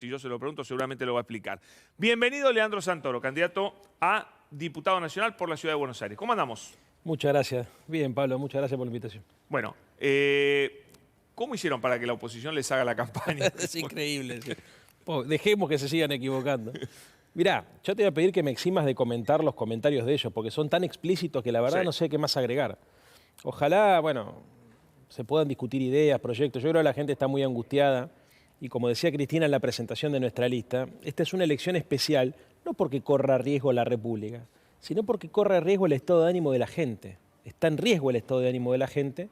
Si yo se lo pregunto, seguramente lo va a explicar. Bienvenido, Leandro Santoro, candidato a diputado nacional por la Ciudad de Buenos Aires. ¿Cómo andamos? Muchas gracias. Bien, Pablo, muchas gracias por la invitación. Bueno, ¿cómo hicieron para que la oposición les haga la campaña? Es increíble. Sí. Dejemos que se sigan equivocando. Mirá, yo te voy a pedir que me eximas de comentar los comentarios de ellos, porque son tan explícitos que la verdad no sé qué más agregar. Ojalá, bueno, se puedan discutir ideas, proyectos. Yo creo que la gente está muy angustiada. Y como decía Cristina en la presentación de nuestra lista, esta es una elección especial, no porque corra riesgo la República, sino porque corre riesgo el estado de ánimo de la gente. Está en riesgo el estado de ánimo de la gente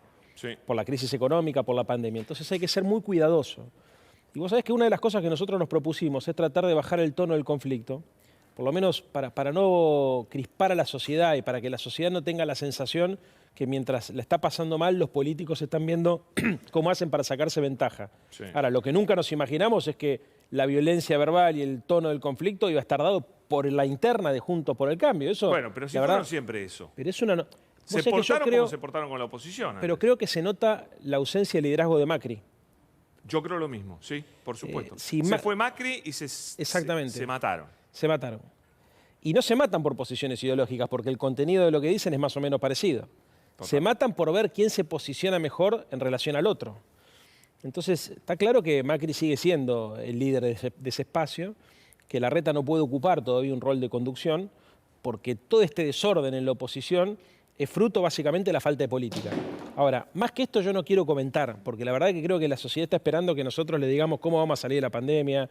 por la crisis económica, por la pandemia. Entonces hay que ser muy cuidadoso. Y vos sabés que una de las cosas que nosotros nos propusimos es tratar de bajar el tono del conflicto, por lo menos para no crispar a la sociedad y para que la sociedad no tenga la sensación que mientras la está pasando mal, los políticos están viendo cómo hacen para sacarse ventaja. Sí. Ahora, lo que nunca nos imaginamos es que la violencia verbal y el tono del conflicto iba a estar dado por la interna de Juntos por el Cambio. Eso, bueno, pero si fueron siempre eso. Pero es una... Se portaron como se portaron con la oposición. Pero creo que se nota la ausencia de liderazgo de Macri. Yo creo lo mismo, sí, por supuesto. Se fue Macri y se mataron. Se mataron. Y no se matan por posiciones ideológicas, porque el contenido de lo que dicen es más o menos parecido. Total. Se matan por ver quién se posiciona mejor en relación al otro. Entonces, está claro que Macri sigue siendo el líder de ese espacio, que Larreta no puede ocupar todavía un rol de conducción, porque todo este desorden en la oposición es fruto básicamente de la falta de política. Ahora, más que esto yo no quiero comentar, porque la verdad que creo que la sociedad está esperando que nosotros le digamos cómo vamos a salir de la pandemia,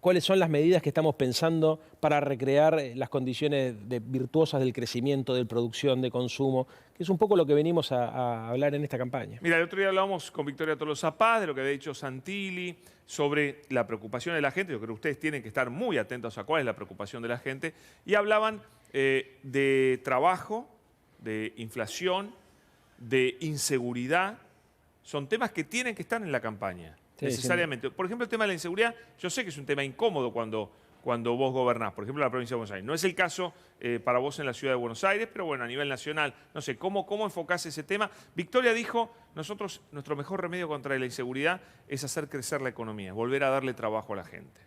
cuáles son las medidas que estamos pensando para recrear las condiciones virtuosas del crecimiento, de producción, de consumo, que es un poco lo que venimos a hablar en esta campaña. Mira, el otro día hablábamos con Victoria Tolosa Paz de lo que había dicho Santilli sobre la preocupación de la gente. Yo creo que ustedes tienen que estar muy atentos a cuál es la preocupación de la gente. Y hablaban de trabajo, de inflación, de inseguridad, son temas que tienen que estar en la campaña, necesariamente. Por ejemplo, el tema de la inseguridad, yo sé que es un tema incómodo cuando vos gobernás, por ejemplo, en la provincia de Buenos Aires. No es el caso para vos en la ciudad de Buenos Aires, pero bueno, a nivel nacional, no sé, ¿cómo enfocás ese tema? Victoria dijo, nuestro mejor remedio contra la inseguridad es hacer crecer la economía, volver a darle trabajo a la gente.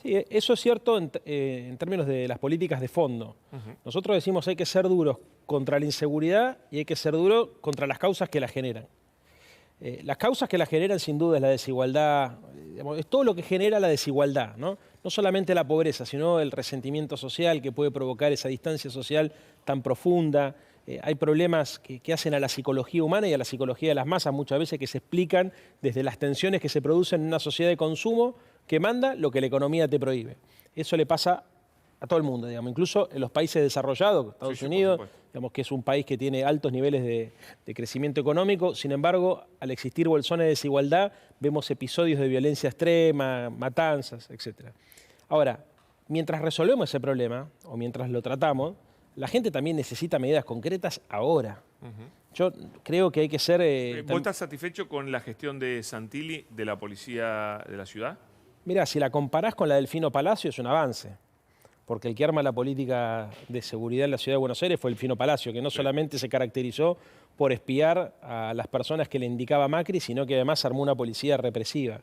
Sí, eso es cierto en términos de las políticas de fondo. Nosotros decimos hay que ser duros contra la inseguridad y hay que ser duros contra las causas que la generan. Las causas que la generan sin duda es la desigualdad, es todo lo que genera la desigualdad, ¿no? No solamente la pobreza, sino el resentimiento social que puede provocar esa distancia social tan profunda. Hay problemas que hacen a la psicología humana y a la psicología de las masas muchas veces que se explican desde las tensiones que se producen en una sociedad de consumo que manda lo que la economía te prohíbe. Eso le pasa a todo el mundo, digamos, incluso en los países desarrollados, Estados Unidos, digamos que es un país que tiene altos niveles de crecimiento económico. Sin embargo, al existir bolsones de desigualdad, vemos episodios de violencia extrema, matanzas, etc. Ahora, mientras resolvemos ese problema, o mientras lo tratamos, la gente también necesita medidas concretas ahora. Yo creo que hay que ser... ¿Vos estás satisfecho con la gestión de Santilli de la policía de la ciudad? Mirá, si la comparás con la del Fino Palacio es un avance, porque el que arma la política de seguridad en la ciudad de Buenos Aires fue el Fino Palacio, que no solamente se caracterizó por espiar a las personas que le indicaba Macri, sino que además armó una policía represiva.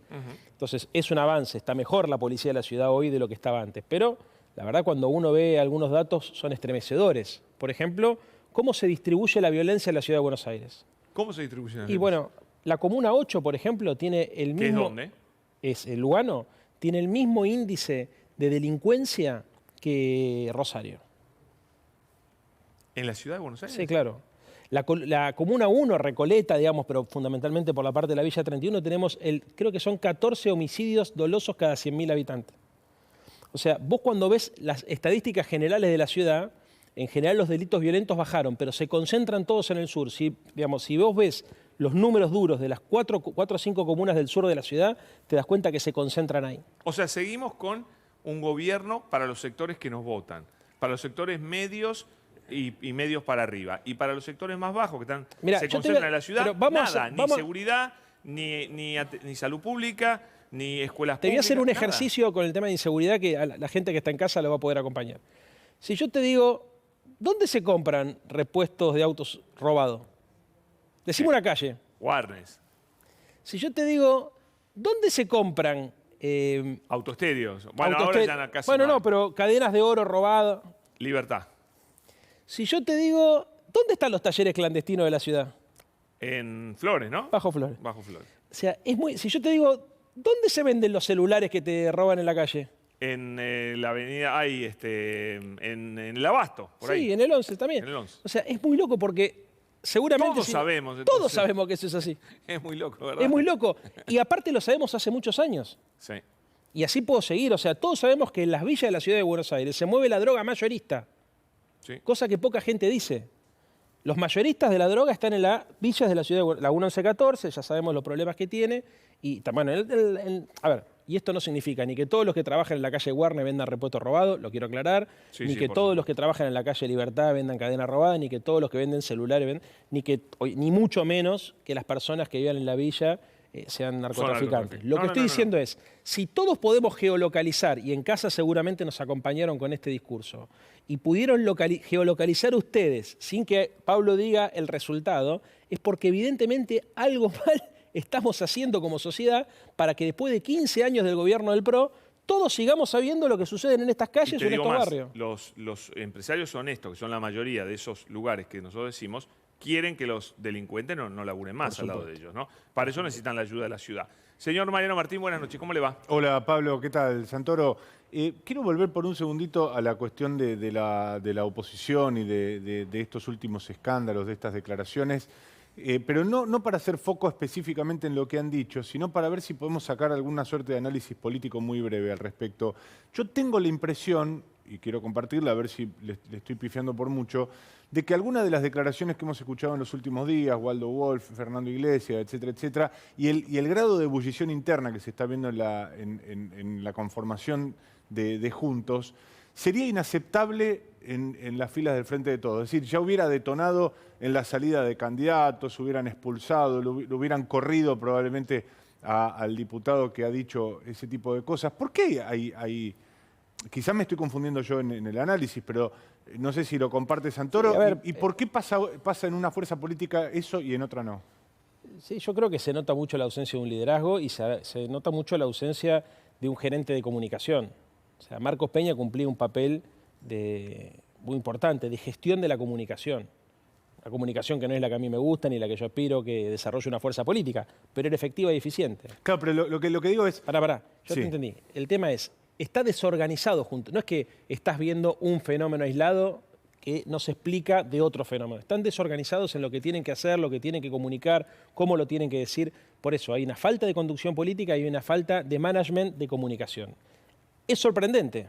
Entonces es un avance, está mejor la policía de la ciudad hoy de lo que estaba antes, pero la verdad cuando uno ve algunos datos son estremecedores. Por ejemplo, ¿cómo se distribuye la violencia en la ciudad de Buenos Aires? ¿Cómo se distribuye la violencia? Y bueno, la Comuna 8, por ejemplo, tiene el mismo... ¿Qué es dónde? Es el Lugano, tiene el mismo índice de delincuencia que Rosario. ¿En la ciudad de Buenos Aires? Sí, claro. La Comuna 1, Recoleta, digamos, pero fundamentalmente por la parte de la Villa 31, tenemos, creo que son 14 homicidios dolosos cada 100.000 habitantes. O sea, vos cuando ves las estadísticas generales de la ciudad, en general los delitos violentos bajaron, pero se concentran todos en el sur. Si vos ves los números duros de las 4 o 5 comunas del sur de la ciudad, te das cuenta que se concentran ahí. O sea, seguimos con un gobierno para los sectores que nos votan, para los sectores medios y medios para arriba, y para los sectores más bajos que se concentran en la ciudad, nada, ni seguridad, ni salud pública, ni escuelas públicas. Te voy a hacer un ejercicio con el tema de inseguridad que a la gente que está en casa lo va a poder acompañar. Si yo te digo, ¿dónde se compran repuestos de autos robados? Decime una calle. Warnes. Si yo te digo, ¿dónde se compran Autoestéreos. Bueno, ahora ya casi Bueno, no hay. no, pero cadenas de oro robadas. Libertad. Si yo te digo, ¿dónde están los talleres clandestinos de la ciudad? En Flores, ¿no? Bajo Flores. Bajo Flores. O sea, si yo te digo, ¿dónde se venden los celulares que te roban en la calle? En la avenida, hay en el Abasto, por Sí, ahí. en el 11 también. En el 11. O sea, es muy loco porque seguramente... Todos sabemos, entonces. Todos sabemos que eso es así. Es muy loco, ¿verdad? Es muy loco. Y aparte lo sabemos hace muchos años. Sí. Y así puedo seguir. O sea, todos sabemos que en las villas de la ciudad de Buenos Aires se mueve la droga mayorista. Sí. Cosa que poca gente dice. Los mayoristas de la droga están en las villas de la ciudad de Buenos Aires. La 1114, ya sabemos los problemas que tiene. Y bueno, a ver, y esto no significa ni que todos los que trabajan en la calle Warner vendan repuesto robado, lo quiero aclarar, Sí, ni sí, que por todos supuesto. los que trabajan en la calle Libertad vendan cadena robada, ni que todos los que venden celulares ni mucho menos que las personas que vivan en la villa sean narcotraficantes. narcotraficantes. Lo No, que no, estoy no, no. diciendo es, si todos podemos geolocalizar, y en casa seguramente nos acompañaron con este discurso, y pudieron geolocalizar ustedes sin que Pablo diga el resultado, es porque evidentemente algo mal estamos haciendo como sociedad para que después de 15 años del gobierno del PRO, todos sigamos sabiendo lo que sucede en estas Y calles te o en digo estos más, barrios. los empresarios honestos, que son la mayoría de esos lugares que nosotros decimos, quieren que los delincuentes no laburen más al lado de ellos, ¿no? Para eso necesitan la ayuda de la ciudad. Señor Mariano Martín, buenas noches, ¿cómo le va? Hola Pablo, ¿qué tal? Santoro, quiero volver por un segundito a la cuestión de la oposición y de estos últimos escándalos, de estas declaraciones, pero no para hacer foco específicamente en lo que han dicho, sino para ver si podemos sacar alguna suerte de análisis político muy breve al respecto. Yo tengo la impresión, y quiero compartirla, a ver si le estoy pifiando por mucho, de que algunas de las declaraciones que hemos escuchado en los últimos días, Waldo Wolf, Fernando Iglesias, etcétera, etcétera, y el grado de ebullición interna que se está viendo en la conformación de Juntos, sería inaceptable en las filas del Frente de Todos. Es decir, ya hubiera detonado en la salida de candidatos, hubieran expulsado, lo hubieran corrido probablemente al diputado que ha dicho ese tipo de cosas. ¿Por qué hay quizás me estoy confundiendo yo en el análisis, pero no sé si lo comparte Santoro. Sí, a ver, ¿Y por qué pasa en una fuerza política eso y en otra no? Sí, yo creo que se nota mucho la ausencia de un liderazgo y se nota mucho la ausencia de un gerente de comunicación. O sea, Marcos Peña cumplía un papel muy importante de gestión de la comunicación. La comunicación que no es la que a mí me gusta ni la que yo aspiro que desarrolle una fuerza política, pero era efectiva y eficiente. Claro, pero lo que digo es... Pará, yo Sí. te entendí. El tema es, está desorganizado junto. No es que estás viendo un fenómeno aislado que no se explica de otro fenómeno. Están desorganizados en lo que tienen que hacer, lo que tienen que comunicar, cómo lo tienen que decir. Por eso hay una falta de conducción política y una falta de management de comunicación. Es sorprendente,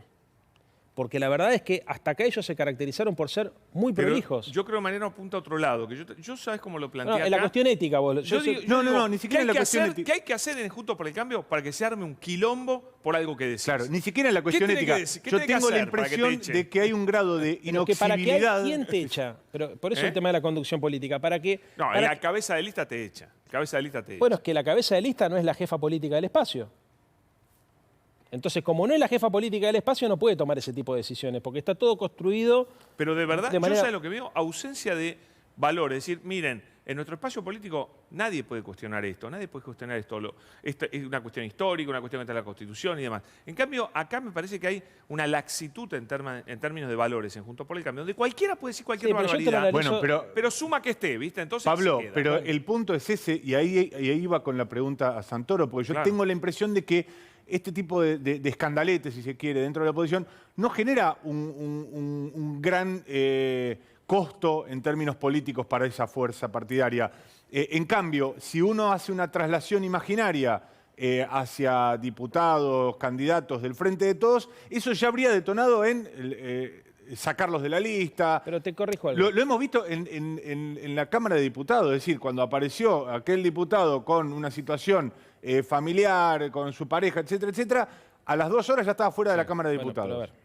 porque la verdad es que hasta acá ellos se caracterizaron por ser muy Pero prolijos. yo creo que Mariano apunta a otro lado, que yo sabes cómo lo plantea No, en la acá? cuestión ética, vos. Yo digo, No, ni siquiera ¿qué en la hay que cuestión hacer- ética. ¿Qué hay que hacer en Juntos por el Cambio para que se arme un quilombo por algo que decís? Claro, ni siquiera en la cuestión tiene que ética. decir? ¿Qué Yo tiene que tengo la hacer para que te impresión echen? de que hay un grado de Pero que para inoxibilidad. ¿quién te echa? Pero por eso ¿Eh? el tema de la conducción política. ¿Para qué? No, Para la cabeza de lista te echa. Cabeza de lista te echa. Bueno, es que la cabeza de lista no es la jefa política del espacio. Entonces, como no es la jefa política del espacio, no puede tomar ese tipo de decisiones, porque está todo construido. Pero de verdad, de manera- yo sabes lo que veo, ausencia de valores. Es decir, miren, en nuestro espacio político nadie puede cuestionar esto, nadie puede cuestionar esto. Esto es una cuestión histórica, una cuestión que está en la Constitución y demás. En cambio, acá me parece que hay una laxitud en términos de valores en Juntos por el Cambio, donde cualquiera puede decir cualquier Sí, pero yo te lo barbaridad, analizo- Bueno, pero suma que esté, ¿viste? Entonces Pablo, se queda. pero el punto es ese, y ahí iba con la pregunta a Santoro, porque yo Claro. tengo la impresión de que este tipo de escandaletes, si se quiere, dentro de la oposición, no genera un gran costo en términos políticos para esa fuerza partidaria. En cambio, si uno hace una traslación imaginaria hacia diputados, candidatos del Frente de Todos, eso ya habría detonado en sacarlos de la lista. Pero te corrijo algo. Lo hemos visto en la Cámara de Diputados, es decir, cuando apareció aquel diputado con una situación familiar, con su pareja, etcétera, etcétera, a las 2 horas ya estaba fuera de la Cámara de Bueno, Diputados. pero a ver,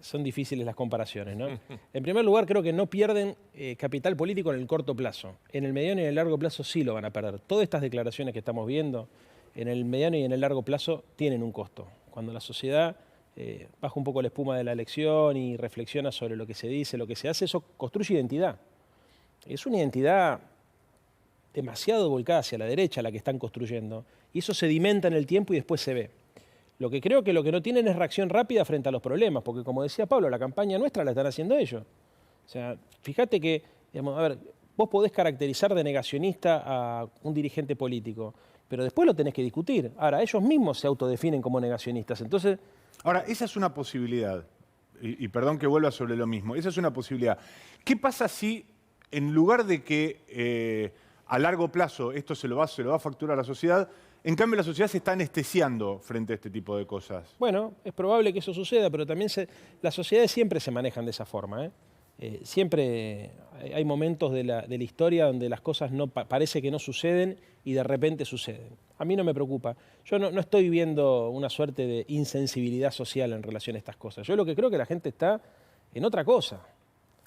son difíciles las comparaciones, ¿no? En primer lugar, creo que no pierden capital político en el corto plazo. En el mediano y en el largo plazo sí lo van a perder. Todas estas declaraciones que estamos viendo, en el mediano y en el largo plazo, tienen un costo. Cuando la sociedad baja un poco la espuma de la elección y reflexiona sobre lo que se dice, lo que se hace, eso construye identidad. Es una identidad demasiado volcada hacia la derecha la que están construyendo. y eso sedimenta en el tiempo y después se ve. Lo que creo que lo que no tienen es reacción rápida frente a los problemas, porque como decía Pablo, la campaña nuestra la están haciendo ellos. O sea, fíjate que, digamos, a ver, vos podés caracterizar de negacionista a un dirigente político, pero después lo tenés que discutir. Ahora, ellos mismos se autodefinen como negacionistas, entonces... Ahora, esa es una posibilidad, y perdón que vuelva sobre lo mismo, esa es una posibilidad. ¿Qué pasa si en lugar de que a largo plazo esto se lo va a facturar a la sociedad, en cambio la sociedad se está anestesiando frente a este tipo de cosas? Bueno, es probable que eso suceda, pero también las sociedades siempre se manejan de esa forma, ¿eh? Siempre hay momentos de la historia donde las cosas parece que no suceden y de repente suceden. A mí no me preocupa. Yo no estoy viviendo una suerte de insensibilidad social en relación a estas cosas. Yo lo que creo que la gente está en otra cosa.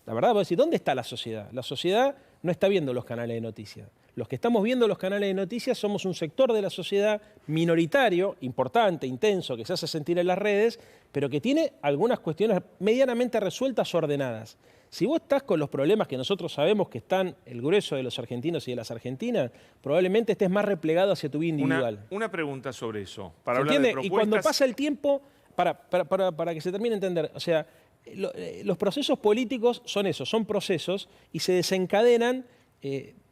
La verdad, vos decís, ¿dónde está la sociedad? La sociedad no está viendo los canales de noticias. Los que estamos viendo los canales de noticias somos un sector de la sociedad minoritario, importante, intenso, que se hace sentir en las redes, pero que tiene algunas cuestiones medianamente resueltas, ordenadas. Si vos estás con los problemas que nosotros sabemos que están el grueso de los argentinos y de las argentinas, probablemente estés más replegado hacia tu vida individual. Una pregunta sobre eso, para ¿Se hablar de entiende? propuestas... Y cuando pasa el tiempo, para que se termine de entender, o sea, los procesos políticos son eso, son procesos y se desencadenan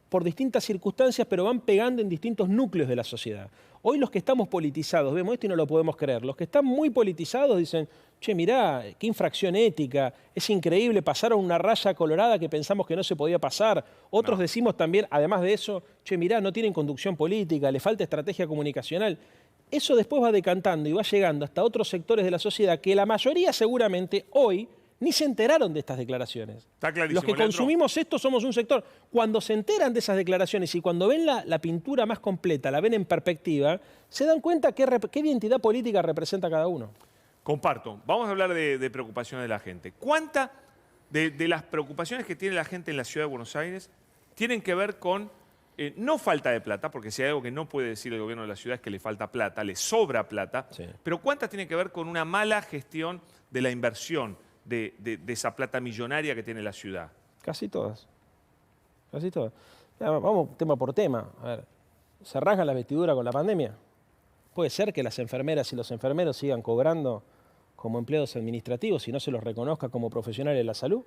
por distintas circunstancias, pero van pegando en distintos núcleos de la sociedad. Hoy los que estamos politizados, vemos esto y no lo podemos creer, los que están muy politizados dicen, che, mirá, qué infracción ética, es increíble, pasaron una raya colorada que pensamos que no se podía pasar. Otros decimos también, además de eso, che, mirá, no tienen conducción política, le falta estrategia comunicacional. Eso después va decantando y va llegando hasta otros sectores de la sociedad que la mayoría seguramente hoy ni se enteraron de estas declaraciones. Está clarísimo, Los que Leandro. consumimos esto somos un sector. Cuando se enteran de esas declaraciones y cuando ven la pintura más completa, la ven en perspectiva, se dan cuenta qué identidad política representa cada uno. Comparto. Vamos a hablar de preocupaciones de la gente. ¿Cuánta de las preocupaciones que tiene la gente en la Ciudad de Buenos Aires tienen que ver con, no falta de plata, porque si hay algo que no puede decir el gobierno de la ciudad es que le falta plata, le sobra plata, Sí. pero cuántas tienen que ver con una mala gestión de la inversión de esa plata millonaria que tiene la ciudad? Casi todas. Casi todas. Ya, vamos tema por tema. A ver, ¿se rasgan las vestiduras con la pandemia? ¿Puede ser que las enfermeras y los enfermeros sigan cobrando como empleados administrativos y no se los reconozca como profesionales de la salud?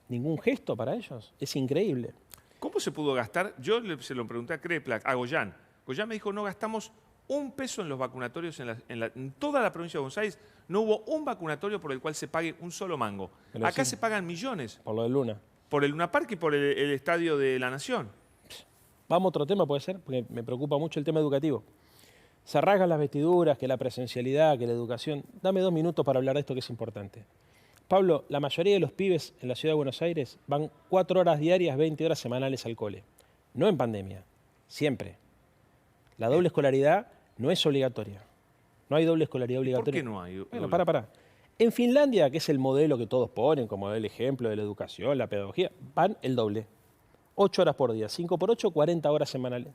¿Ningún gesto para ellos? Es increíble. ¿Cómo se pudo gastar? Yo se lo pregunté a Kreplak, a Goyán. Goyán me dijo, no gastamos un peso en los vacunatorios en toda la provincia de Buenos Aires. No hubo un vacunatorio por el cual se pague un solo mango. Pero Acá sí, se pagan millones. por lo de Luna. Por el Luna Park y por el Estadio de la Nación. Vamos a otro tema, puede ser, porque me preocupa mucho el tema educativo. Se rasgan las vestiduras, que la presencialidad, que la educación. Dame 2 minutos para hablar de esto que es importante. Pablo, la mayoría de los pibes en la Ciudad de Buenos Aires van 4 horas diarias, 20 horas semanales al cole. No en pandemia, siempre. La doble escolaridad no es obligatoria. No hay doble escolaridad obligatoria. ¿Por qué no hay? Bueno, para. En Finlandia, que es el modelo que todos ponen como el ejemplo de la educación, la pedagogía, van el doble. 8 horas por día, 5 por 8, 40 horas semanales.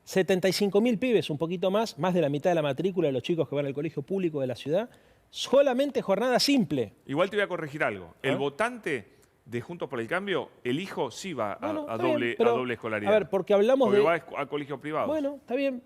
75.000 pibes, un poquito más de la mitad de la matrícula de los chicos que van al colegio público de la ciudad, solamente jornada simple. Igual te voy a corregir algo. El votante de Juntos por el Cambio, el hijo sí va a doble escolaridad. A ver, porque hablamos porque de... va a colegios privados. Bueno, está bien.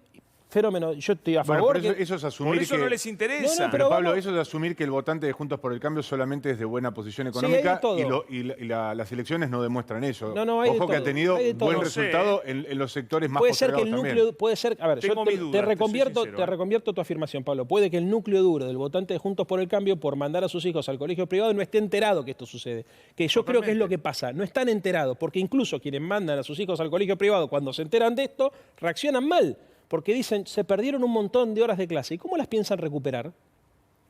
Fenómeno. Yo estoy a Bueno, favor. pero que... eso es asumir por eso que... no les interesa. No, Pero Pablo, vamos- eso es asumir que el votante de Juntos por el Cambio solamente es de buena posición hay de económica todo. las elecciones no demuestran eso. No, hay de Ojo que ha todo, tenido hay de todo. buen No sé, resultado en los sectores más Puede ser que el postergados núcleo, también. puede ser, a ver, Tengo yo mis dudas, te soy sincero, reconvierto tu afirmación, Pablo. Puede que el núcleo duro del votante de Juntos por el Cambio por mandar a sus hijos al colegio privado no esté enterado que esto sucede. Que yo creo que es lo que pasa, no están enterados, porque incluso quienes mandan a sus hijos al colegio privado cuando se enteran de esto, reaccionan mal, porque dicen, se perdieron un montón de horas de clase. ¿Y cómo las piensan recuperar?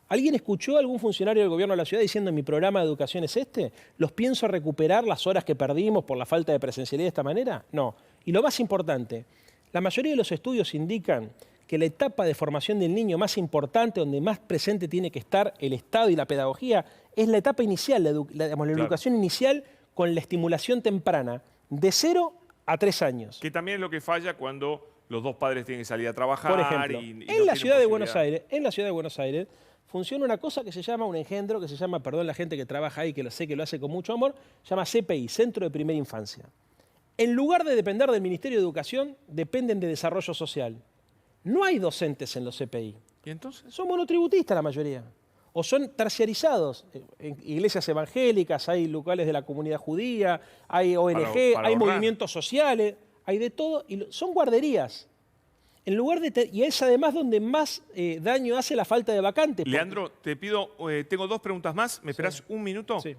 ¿Alguien escuchó a algún funcionario del gobierno de la ciudad diciendo mi programa de educación es este? ¿Los pienso recuperar las horas que perdimos por la falta de presencialidad de esta manera? No. Y lo más importante, la mayoría de los estudios indican que la etapa de formación del niño más importante, donde más presente tiene que estar el Estado y la pedagogía, es la etapa inicial, la educación inicial con la estimulación temprana, de 0 a 3 años. Que también es lo que falla cuando los dos padres tienen que salir a trabajar. Por ejemplo, y no en la tienen ciudad de Buenos posibilidad. Aires, funciona una cosa que se llama un engendro, que se llama, perdón la gente que trabaja ahí, que lo sé que lo hace con mucho amor, se llama CPI, Centro de Primera Infancia. en lugar de depender del Ministerio de Educación, dependen de Desarrollo Social. No hay docentes en los CPI. ¿Y entonces? Son monotributistas la mayoría. O son terciarizados. En iglesias evangélicas, hay locales de la comunidad judía, hay ONG, para hay ahorrar. movimientos sociales, hay de todo. Y son guarderías. En lugar de y es además donde más daño hace la falta de vacantes. Leandro, te pido, tengo 2 preguntas más. ¿Me esperás un minuto? Sí.